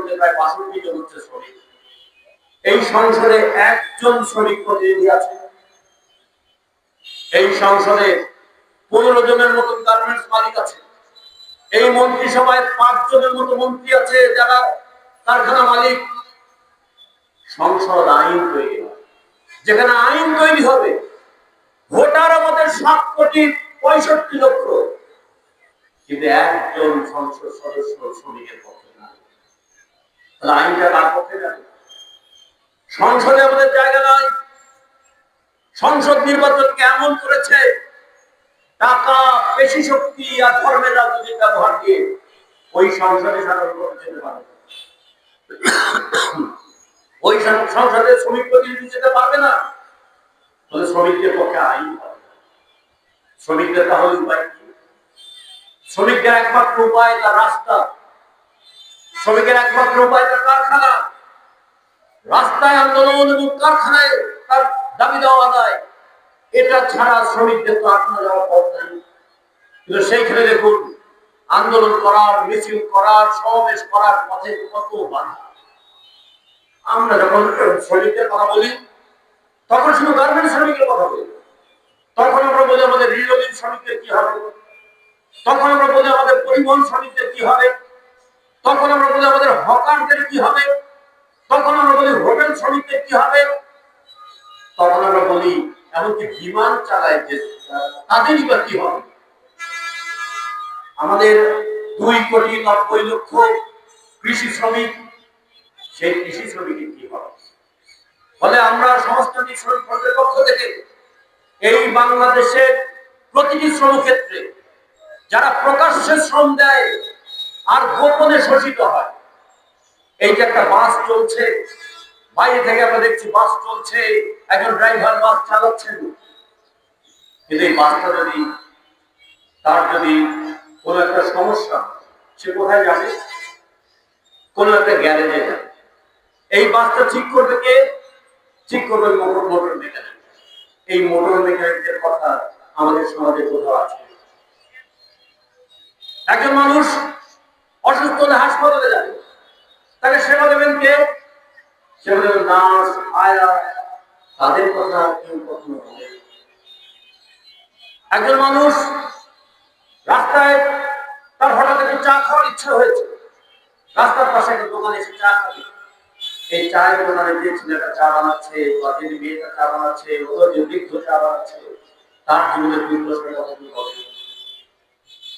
মধ্যে প্রায় ৬২ জন হচ্ছে শ্রমিক। এই সংসদে একজন শ্রমিক প্রতিনিধি আছে। এই সংসদে ১৫ জনের মতন গার্মেন্টস মালিক আছে। এই মন্ত্রিসভায় ৫ জনের মতো মন্ত্রী আছে যারা কারখানা মালিক। সংসদ আইন তৈরি হয়, যেখানে আইন তৈরি হবে ভোটার আমাদের ৭,৬৫,০০,০০০, কিন্তু একজন সংসদ সদস্য শ্রমিকের পক্ষে না। তাহলে আইনটা কার পক্ষে যাবে? সংসদে আমাদের জায়গা নাই। সংসদ নির্বাচনকে এমন করেছে টাকা, পেশি শক্তি আর ধর্মের রাজনৈতিক ব্যবহার দিয়ে ওই সংসদে সাধারণ ভোট যেতে পারে, ওই সংসদে শ্রমিক প্রতিনিধি যেতে পারবে না। তাহলে শ্রমিকদের পক্ষে আইন হবে। শ্রমিকদের তাহলে উপায় কি? শ্রমিকদের একমাত্র উপায় তার রাস্তা, শ্রমিকের একমাত্র উপায় তার কারখানা। রাস্তায় আন্দোলন এবং কারখানায় তার দাবি দেওয়া আদায়, এটা ছাড়া শ্রমিকদের তো আটকে যাওয়ার পথ নেই। কিন্তু সেইখানে দেখুন, আন্দোলন করার, মিছিল করার, সমাবেশ করার পথে কত বাধা। আমরা যখন শ্রমিকদের কথা বলি তখন শুধু গার্মেন্টস শ্রমিকের কথা বলি। তখন আমরা বলি আমাদের রিলোডিং শ্রমিকদের কি হবে, তখন আমরা বলি আমাদের পরিবহন শ্রমিকদের কি হবে, তখন আমরা বলি আমাদের হকারদের কি হবে, তখন আমরা বলি হোটেল শ্রমিকদের কি হবে, তখন আমরা বলি এমনকি বিমান চালায় যে তাদেরই বা কি হবে। আমাদের 2,90,00,000 কৃষি শ্রমিক, সেই কৃষি শ্রমিকের কি হবে? ফলে আমরা সমাজতান্ত্রিক শ্রমিক ফ্রন্টের পক্ষ থেকে এই বাংলাদেশের প্রতিটি শ্রমক্ষেত্রে যারা প্রকাশ্যে শ্রম দেয় আর গোপনে শোষিত হয়, এই যে একটা বাস চলছে, বাইরে থেকে আমরা দেখছি বাস চলছে, একজন ড্রাইভার বাস চালাচ্ছেন, কিন্তু এই বাসটা তার যদি কোনো একটা সমস্যা, সে কোথায় যাবে? কোনো একটা গ্যারেজে যাবে। এই বাসটা ঠিক করবে কে? ঠিক করবে মোটর মেকানিক। এই মোটর মেকানিকদের কথা আমাদের সমাজে কোথাও আছে? একজন মানুষ অসুস্থ হলে হাসপাতালে যাবে, তাকে সেবা দেবেন কে? সেবা দেবেন নার্স, আয়া, তাদের কথা কেউ কখনো বলে। একজন মানুষ রাস্তায় তার হঠাৎ একটু চা খাওয়ার ইচ্ছা হয়েছে, রাস্তার পাশে একটা দোকানে এসে চা খাবে। এই চায়ের দোকানে যে ছেলেটা চা বানাচ্ছে বা যে মেয়েটা চা বানাচ্ছে, ও যে বৃদ্ধ চা বানাচ্ছে, তার জীবনের দুর্দশার কথা কি হবে?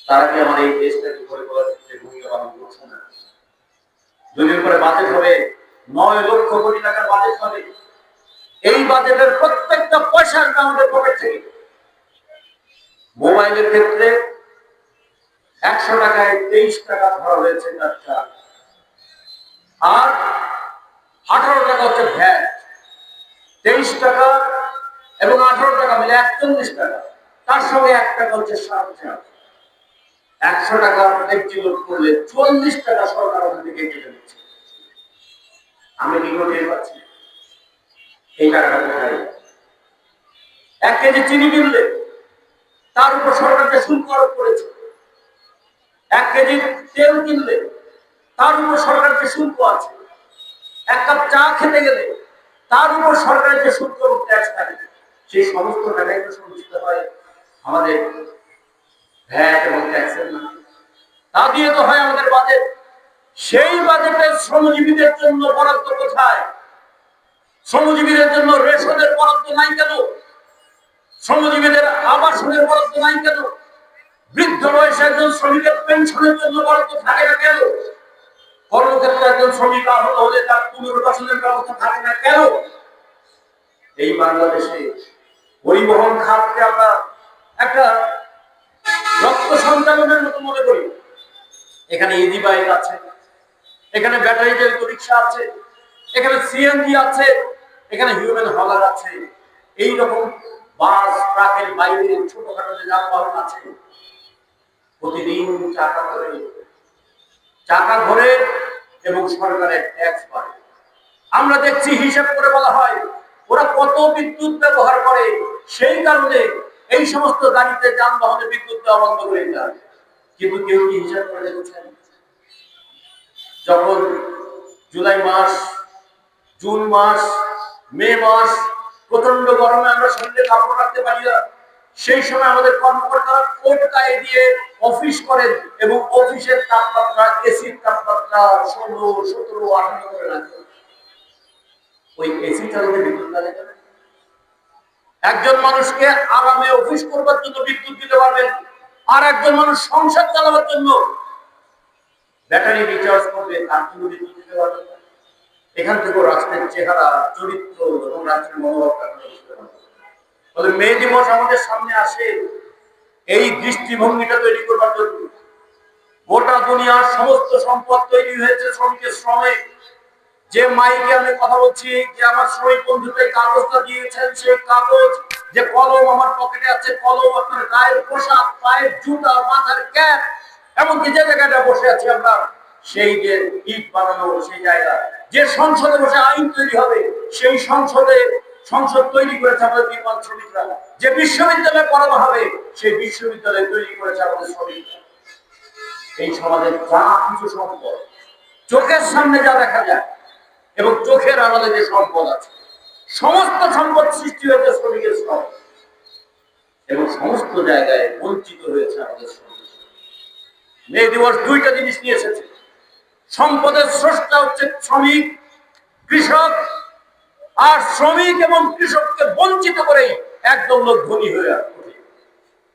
তারা কি আমার এই দেশটাকে পরিকল্পনার ক্ষেত্রে ভূমিকা পালন করছে না? দুদিন পরে বাজেট হবে, 9,00,000 কোটি টাকার বাজেট হবে। এই বাজেটের প্রত্যেকটা পয়সা আসবে আমাদের পকেট থেকে। মোবাইলের ক্ষেত্রে 100 টাকায় 23 টাকা ধরা হয়েছে তার চার্জ, আর 18 টাকা হচ্ছে ভ্যাট। 23 টাকা এবং 18 টাকা মিলে 41 টাকা, তার সঙ্গে 1 টাকা হচ্ছে সারচার্জ। 100 টাকা লোড করলে 40 টাকা সরকার ওখান থেকে কেটে নিচ্ছে। আমি কি করে পাচ্ছি এই টাকাটা কোথায়? 1 কেজি চিনি কিনলে তার উপর সরকার যে শুল্ক আরোপ করেছে, 1 কেজি তেল কিনলে তার উপর সরকার যে শুল্ক আছে, 1 কাপ চা খেতে গেলে তার উপর সরকারের যে শুল্ক এবং ট্যাক্স থাকে, সেই সমস্ত টাকাই তো সঞ্চিত হয় আমাদের ভ্যাট এবং ট্যাক্সের নামে। তা দিয়ে তো হয় আমাদের বাজেট। সেই বাজেটে শ্রমজীবীদের জন্য বরাদ্দ কোথায়? শ্রমজীবীদের জন্য রেশনের বরাদ্দ নাই কেন? শ্রমজীবীদের আবাসনের বরাদ্দ নাই কেন? বৃদ্ধ বয়সে একজন শ্রমিকের পেনশনের জন্য বরাদ্দ থাকে না কেন? কর্মক্ষেত্রে একজন শ্রমিক আহত হলে তার পুনর্বাসনের ব্যবস্থা থাকে না কেন? এই বাংলাদেশে পরিবহন খাতকে আমরা একটা রক্ত সঞ্চালনের মতো মনে করি। এখানে ইজি বাইক আছে, এখানে ব্যাটারি চালিত রিক্সা আছে, এখানে সিএনজি আছে, এখানে হিউম্যান হলার আছে, এইরকম বাস, ট্রাকের বাইরে ছোটখাটো যে যানবাহন আছে, প্রতিদিন চাকা ধরে এবং সরকারের ট্যাক্স বাড়ে। আমরা দেখছি হিসাব করে বলা হয় ওরা কত বিদ্যুৎ ব্যবহার করে, সেই কারণে এই সমস্ত গাড়িতে যানবাহনে বিদ্যুৎ দেওয়া বন্ধ হয়ে যায়। কিন্তু কেউ কি হিসাব করে দেখেছেন? যখন জুলাই মাস, জুন মাস, মে মাস প্রচন্ড গরমে আমরা শরীরে কাপড় রাখতে পারি না। সেই সময় আমাদের কর্মকর্তারা কোট গায়ে দিয়ে অফিস করেন এবং অফিসের তাপমাত্রা, এসির তাপমাত্রা 16, 17, 18 করে রাখে। ওই এসি চালাতে বিদ্যুৎ লাগে না। একজন মানুষকে আরামে অফিস করবার জন্য বিদ্যুৎ দিতে পারবেন, আর একজন মানুষ সংসার চালাবার জন্য ব্যাটারি রিচার্জ করবে, তার জন্য বিদ্যুৎ দিতে পারবেন। এখান থেকে রাষ্ট্রের চেহারা, চরিত্র এবং রাষ্ট্রের মনোভাবটা বুঝতে পারবেন। ফলে মে দিবস আমাদের সামনে আসে এই দৃষ্টিভঙ্গিটা তৈরি করবার জন্য। গোটা দুনিয়ার সমস্ত সম্পদ তৈরি হয়েছে শ্রমিকের শ্রমে। যে মাইকে আমি কথা বলছি, যে আমার শ্রমিক বন্ধুকে কাগজটা দিয়েছেন, সেই কাগজ, যে কলম আমার পকেটে আছে, কলম, আপনার গায়ের পোশাক, পায়ের জুতা, মাথার ক্যাপ, এমনকি যে জায়গাটা বসে আছি আমরা, সেই যে ইট বানানো সেই জায়গা, যে সংসদে বসে আইন তৈরি হবে, সেই সংসদ তৈরি করেছে আমাদের নির্মাণ শ্রমিকরা। যে বিশ্ববিদ্যালয়ে পড়ানো হবে, সেই বিশ্ববিদ্যালয় তৈরি করেছে আমাদের শ্রমিকরা। এই সমাজের যা কিছু সম্পদ চোখের সামনে যা দেখা যায় এবং চোখের আড়ালে যে সম্পদ আছে, সমস্ত সম্পদ সৃষ্টি হয়েছে শ্রমিকের শ্রম, এবং সমস্ত জায়গায় বঞ্চিত হয়েছে আমাদের শ্রমিক। মে দিবস দুইটা জিনিস নিয়ে এসেছে। সম্পদের স্রষ্টা হচ্ছে শ্রমিক, কৃষক, আর শ্রমিক এবং কৃষককে বঞ্চিত করে একদম লোক ধনী হয়ে আসবে।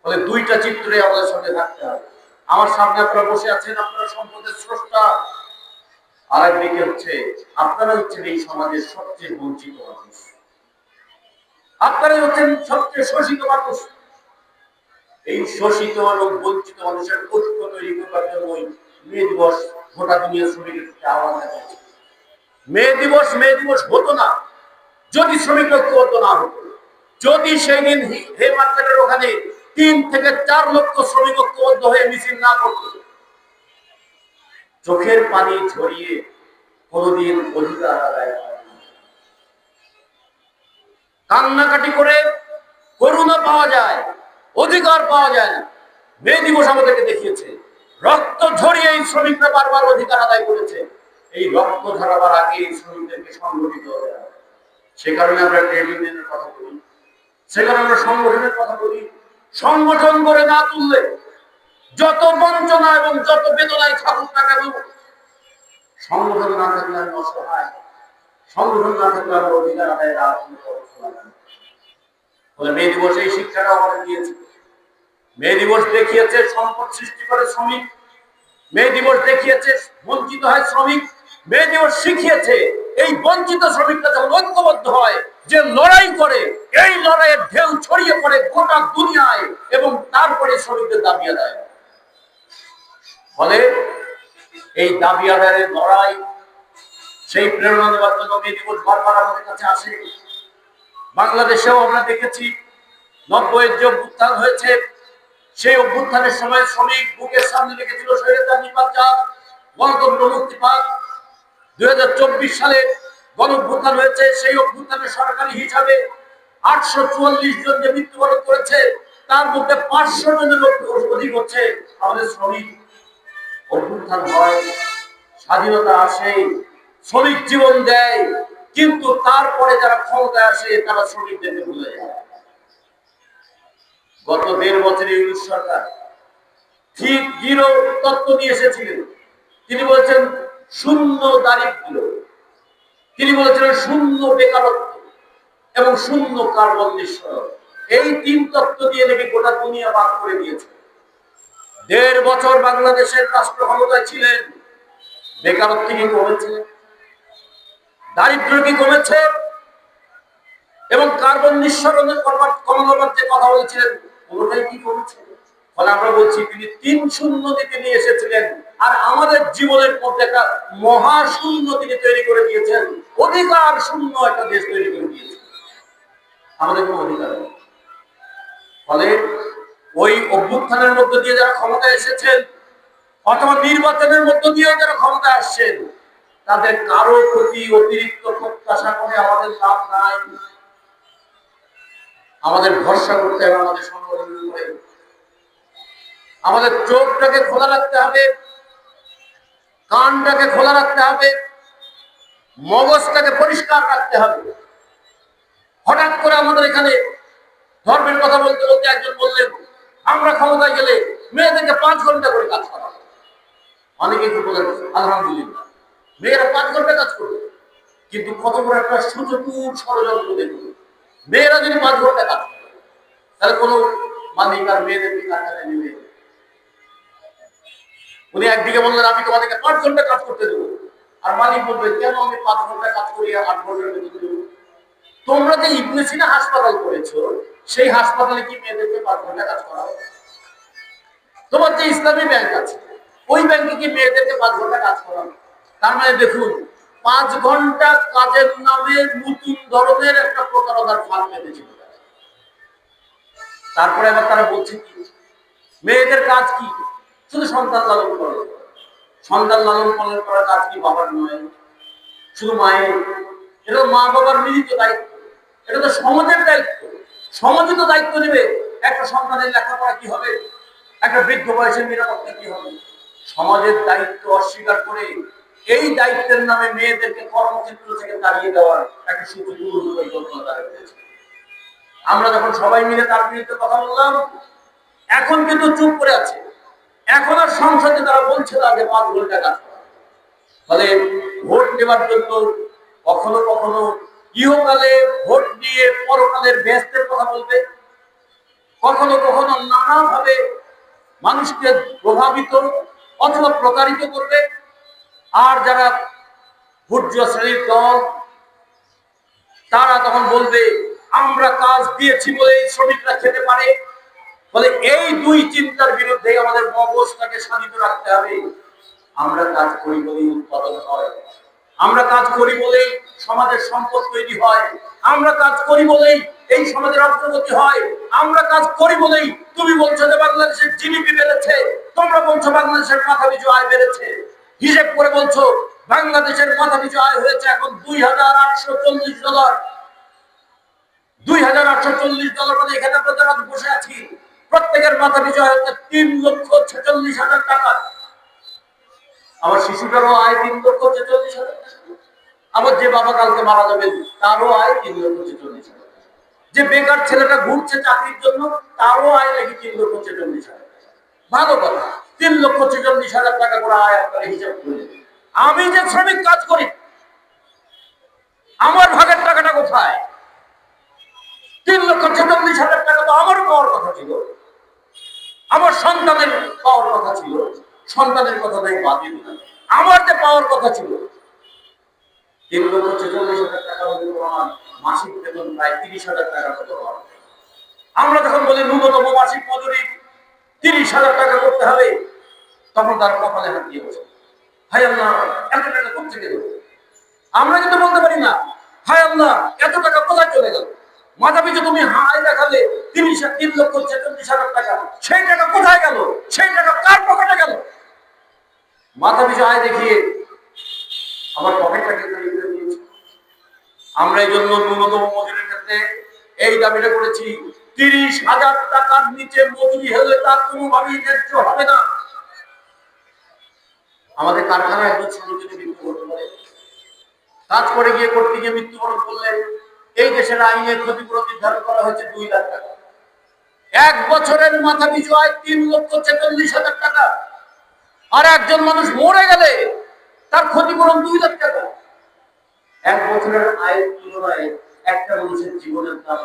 ফলে দুইটা চিত্রে আমাদের সঙ্গে থাকতে হবে। আমার সামনে আপনারা বসে আছেন, আপনারা সম্পদের স্রষ্টা, আর একদিকে হচ্ছে আপনারা হচ্ছেন এই সমাজের সবচেয়ে বঞ্চিত মানুষ, আপনারাই হচ্ছেন সবচেয়ে শোষিত মানুষ। এই শোষিত এবং বঞ্চিত মানুষের ঐক্য তৈরি করবার জন্য মে দিবস গোটা দুনিয়া শ্রমিকের আহ্বান জানিয়েছে। মে দিবস হতো না যদি শ্রমিক ঐক্যবদ্ধ না হতো, যদি সেই দিন হে মার্কেটের ওখানে 3 থেকে 4 লক্ষ শ্রমিক ঐক্যবদ্ধ হয়ে মিছিল না করত, চোখের পানি ঝরিয়ে কোনদিন অধিকার আদায় হয় না। কান্নাকাটি করে করুণা পাওয়া যায়, অধিকার পাওয়া যায় না। মে দিবস আমাদেরকে দেখিয়েছে রক্ত ঝরিয়ে এই শ্রমিকরা বারবার অধিকার আদায় করেছে। এই রক্ত ঝরাবার আগে এই শ্রমিকদেরকে সংগঠিত হতে হবে। সে কারণে আমরা ট্রেড ইউনিয়নের কথা বলি, সে কারণে আমরা সংগঠনের কথা বলি। সংগঠন করে না তুললে যত বঞ্চনা এবং যত বেদনায় থাকুক না কেন, সংগঠন না থাকলে আমি অসহায়, সংগঠন না থাকলে আমার অধিকার আদায় বলে মে দিবস এই শিক্ষাটা আমাদের দিয়েছে। মে দিবস দেখিয়েছে সম্পদ সৃষ্টি করে শ্রমিক, মে দিবস দেখিয়েছে বঞ্চিত হয় শ্রমিক, মে দিবস শিখিয়েছে এই বঞ্চিত শ্রমিকরা যখন ঐক্যবদ্ধ হয়, যে লড়াই করে, এই লড়াইয়ের ঢেউ ছড়িয়ে পড়ে গোটা দুনিয়ায় এবং তারপরে শ্রমিকদের দাবি আদায়। ফলে এই দাবি আদায়ের লড়াই, সেই প্রেরণা দেওয়ার জন্য মে দিবস বারবার আমাদের কাছে আসে। বাংলাদেশেও আমরা দেখেছি 90-এর যে অভ্যুত্থান হয়েছে, সেই অভ্যুত্থানের সময় শ্রমিক বুকের সামনে লিখেছিল স্বৈরাচার নিপাত যাক, গণতন্ত্র মুক্তি পাক। 2024 সালে গণ অভ্যুত্থান হয়েছে, সেই অভ্যুত্থানের সরকারি হিসাবে 844 জন যে মৃত্যুবরণ করেছে, তার মধ্যে 500 জনের অধিক হচ্ছে আমাদের শ্রমিক। অভ্যুত্থান হয়, স্বাধীনতা আসে, শ্রমিক জীবন দেয়, কিন্তু তারপরে যারা ক্ষমতায় আসে তারা শ্রমিকদেরকে ভুলে যায়। গত 1.5 বছরে ইউনূস সরকার ঠিক 0 তত্ত্ব নিয়ে এসেছিলেন। তিনি বলেছেন শূন্য দারিদ্র, তিনি বলেছিলেন শূন্য বেকারত্ব এবং শূন্য কার্বন নিঃসরণ। এই 3 তত্ত্ব দিয়ে নাকি গোটা দুনিয়া বাদ করে দিয়েছে। 1.5 বছর বাংলাদেশের রাষ্ট্র ক্ষমতায় ছিলেন, বেকারত্ব কি কমেছে? দারিদ্র কি কমেছে? এবং কার্বন নিঃসরণ কমানোর যে কথা বলেছিলেন, কোনোটাই কি কমেছে? ফলে আমরা বলছি তিনি 3 শূন্য নীতি নিয়ে এসেছিলেন, আর আমাদের জীবনের মধ্যে একটা মহা শূন্য তিনি তৈরি করে দিয়েছেন। অধিকার শূন্য একটা দেশ তৈরি করে দিয়েছেন, আমাদের কোনো অধিকার নেই। ফলে ওই অভ্যুত্থানের মধ্য দিয়ে যারা ক্ষমতায় এসেছেন, অথবা নির্বাচনের মধ্য দিয়ে যারা ক্ষমতায় আসছেন, তাদের কারো প্রতি অতিরিক্ত প্রত্যাশা করে আমাদের লাভ নাই। আমাদের ভরসা করতে হবে আমাদের সংগঠনের উপরে। আমাদের চোখটাকে খোলা রাখতে হবে, কানটাকে খোলা রাখতে হবে, মগজটাকে পরিষ্কার রাখতে হবে। হঠাৎ করে আমাদের এখানে ধর্মের কথা বলতে বলতে একজন বললেন, আমরা ক্ষমতায় গেলে মেয়েদেরকে 5 ঘন্টা করে কাজ করা হবে। অনেকে কি বলেন আলহামদুলিল্লাহ, মেয়েরা 5 ঘন্টা কাজ করবে, কিন্তু কত বড় একটা সুচতুর ষড়যন্ত্র দেখুন। মেয়েরা যদি 5 ঘন্টা কাজ করে, তাহলে কোনো মালিক আর মেয়েদেরকে কারখানায় নেবে? উনি একদিকে বললেন আমি তোমাদেরকে 5 ঘন্টা কাজ করতে দেবো, আর মালিক বলবে কেন আমি 5 ঘন্টা কাজ করি 8 ঘন্টার বেতন দেবো? তোমরা যে ইবনে সিনা হাসপাতাল করেছো, সেই হাসপাতালে কি মেয়েদেরকে 5 ঘন্টা কাজ করা হবে? তোমার যে ইসলামী ব্যাংক আছে, ওই ব্যাংকে কি মেয়েদেরকে 5 ঘন্টা কাজ করা হবে? তার মানে দেখুন, 5 ঘন্টা কাজের নামে নতুন ধরনের একটা প্রতারণার ফাঁদ পেতেছিল। তারপরে আবার তারা বলছে কি মেয়েদের কাজ কি? শুধু সন্তান লালন পালন। সন্তান লালন পালন করার কাজ কি বাবার নয়, শুধু মায়ের? এটা মা বাবার মিলিত দায়িত্ব, এটা তো সমাজের দায়িত্ব। সমাজে তো দায়িত্ব নেবে একটা সন্তানের লেখাপড়া কি হবে, একটা বৃদ্ধ বয়সের নিরাপত্তা কি হবে। সমাজের দায়িত্ব অস্বীকার করে এই দায়িত্বের নামে মেয়েদেরকে কর্মক্ষেত্র থেকে তাড়িয়ে দেওয়ার একটা সুযোগ পরিকল্পনা তারা করেছে। আমরা যখন সবাই মিলে তার বিরুদ্ধে কথা বললাম, এখন কিন্তু চুপ করে আছে। এখন আর সংসদে তারা বলছে না যে 5 ঘন্টা কাজ করা। ফলে ভোট নেবার জন্য কখনো কখনো ইহকালে ভোট নিয়ে পরকালের বেহেশতের কথা বলবে, কখনো কখনো নানাভাবে মানুষকে প্রভাবিত অথবা প্রতারিত করবে। আর যারা ভোটযোগ্য শ্রেণীর দল, তারা তখন বলবে আমরা কাজ দিয়েছি বলে শ্রমিকরা খেতে পারে। ফলে এই দুই চিন্তার বিরুদ্ধে আমাদের মগজটাকে শান্ত রাখতে হবে। আমরা কাজ করি বলেই উৎপাদন হয়, আমরা কাজ করি বলেই সমাজের সম্পদ তৈরি হয়, আমরা কাজ করি বলেই এই সমাজের অগ্রগতি হয়, আমরা কাজ করি বলেই তুমি বলছো যে বাংলাদেশের জিডিপি বেড়েছে, তোমরা বলছো বাংলাদেশের মাথাপিছু আয় বেড়েছে। হিসেব করে বলছো বাংলাদেশের মাথাপিছু আয় হয়েছে এখন $2,840। $2,840 মানে এখানে আমরা যারা বসে আছি প্রত্যেকের মাথাপিছু আয় হচ্ছে 3,46,000 টাকা। আমার শিশুটারও আয় 3,46,000 টাকা। আবার যে বাবা কালকে মারা যাবেন তারও আয় 3,46,000 টাকা। যে বেকার ছেলেটা ঘুরছে চাকরির জন্য তারও আয় নাকি 3,46,000 টাকা। ভালো কথা, 3,46,000 টাকা করে আয় আপনারা হিসাব করে। আমি যে শ্রমিক কাজ করি, আমার ভাগের টাকাটা কোথায়? 3,46,000 টাকা তো আমারও পাওয়ার কথা ছিল, আমার সন্তানের পাওয়ার কথা ছিল। সন্তানের কথা তাই বাদই দিলাম, আমার যে পাওয়ার কথা ছিল 3,46,000 টাকা হলে আমার মাসিক বেতন প্রায় 30,000 টাকার মতো হয়। আমরা যখন বলি ন্যূনতম মাসিক মজুরি 30,000 টাকা করতে হবে, তখন তার কপালে হাত দিয়ে বসে হায় আল্লাহ এত টাকা কোথা থেকে দেবো? আমরা কিন্তু বলতে পারি না হায় আল্লাহ এত টাকা কোথায় চলে গেল। মাথা পিছু তুমি হাই দেখালে 3,46,000 টাকা, সেই টাকা কোথায় গেল? সেই টাকা কার পকেটে গেল? মাথা পিছু আয় দেখিয়ে আমার পকেটটাকে তৈরি করে দিয়েছি। আমরা এই জন্য ন্যূনতম মজুরির ক্ষেত্রে এই দাবিটা করেছি, 30,000 টাকার নিচে মজুরি হলে তার কোনোভাবেই ন্যায্য হবে না। আমাদের কারখানায় একজন শ্রমিক যদি মৃত্যু করতে পারে, কাজ করে গিয়ে করতে গিয়ে মৃত্যুবরণ করলে এই দেশের আইনে ক্ষতিপূরণ নির্ধারণ করা হয়েছে 2 লাখ টাকা। 1 বছরের মাথা পিছু আয় 3,46,000 টাকা। আর একজন মানুষ মরে গেলে তার ক্ষতিপূরণ 2 লাখ টাকা। 1 বছরের আয়ের তুলনায় একটা মানুষের জীবনের দাম